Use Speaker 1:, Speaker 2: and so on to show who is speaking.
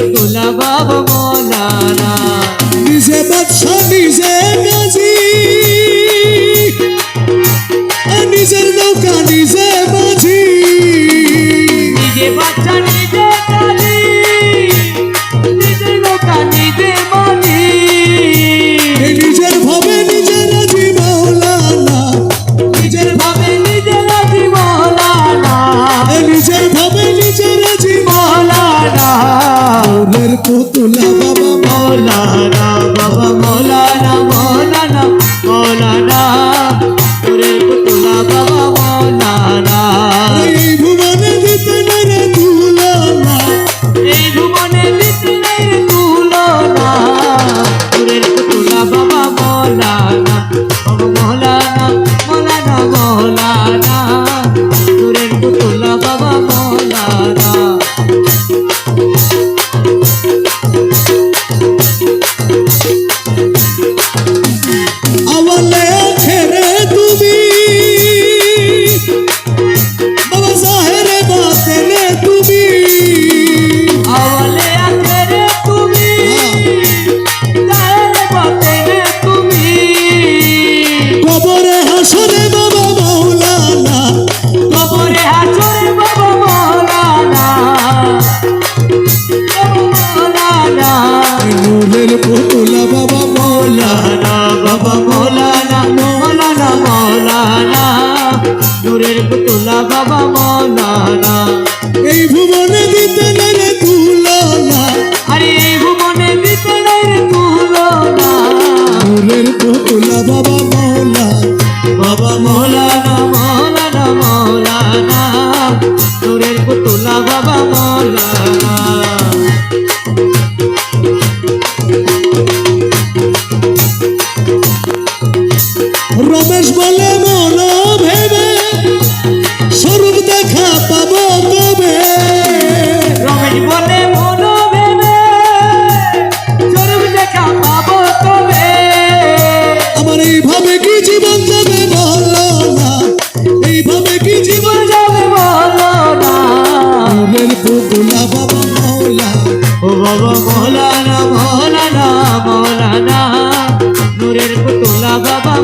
Speaker 1: পুতুলা বাবা মৌলানা।
Speaker 2: নিজে বাদশা নিজে গাজী, নিজের নৌকা নিজে মাঝি।
Speaker 1: নিজে বাচ্চা নিজে গাজী, নিজের নৌকা নিজে মাঝি।
Speaker 2: নিজের ভাবে নিজে রাজি মৌলানা,
Speaker 1: নিজের ভাবে নিজে রাজি মৌলানা,
Speaker 2: নিজের ভাবে নিজে রাজি
Speaker 1: মৌলানা।
Speaker 2: মনের পুতুলা বাবা
Speaker 1: মৌলানা বাবা মৌলানা, মৌলানা মৌলানা, নূরের পুতুলা বাবা মৌলানা।
Speaker 2: এই ভুবনে দিতে না রে তুলনা,
Speaker 1: এই ভুবনে দিতে নাই রে তুলনা, নূরের পুতুলা বাবা মৌলানা, বাবা মৌলানা মৌলানা মৌলানা, নূরের পুতুলা বাবা মৌলানা।
Speaker 2: আওয়ালে আছে রে তুমি বাবা জাহেরে বাতেনে তুমি।
Speaker 1: আওয়ালে আছে রে তুমি, জাহেরে বাতেনে তুমি।
Speaker 2: কবরে হাসরে বাবা মৌলানা,
Speaker 1: কবরে হাসরে বাবা মৌলানা, মৌলানা
Speaker 2: নূরের পুতুলা বাবা মৌলানা,
Speaker 1: বাবা মৌলানা, মৌলানা মৌলানা, নূরের পুতুলা বাবা মৌলানা।
Speaker 2: এই ভুবনে দিতে না রে তুলনা,
Speaker 1: আরে এই ভুবনে দিতে নাই রে তুলনা,
Speaker 2: নূরের পুতুলা বাবা মৌলানা,
Speaker 1: বাবা মৌলানা মৌলানা মৌলানা, নূরের পুতুলা বাবা মৌলানা।
Speaker 2: রমেশ বলে মন ভেবে স্বরূপ দেখা পাবো কবে।
Speaker 1: রমেশ বলে মন ভেবে স্বরূপ দেখা পাবো তবে।
Speaker 2: আমার এইভাবে কি জীবন যাবে বলো না, এইভাবে কি জীবন
Speaker 1: যাবে বলো না,
Speaker 2: নূরের পুতুলা বাবা মৌলানা,
Speaker 1: ও বাবা মৌলানা মৌলানা মৌলানা, নূরের পুতুলা বাবা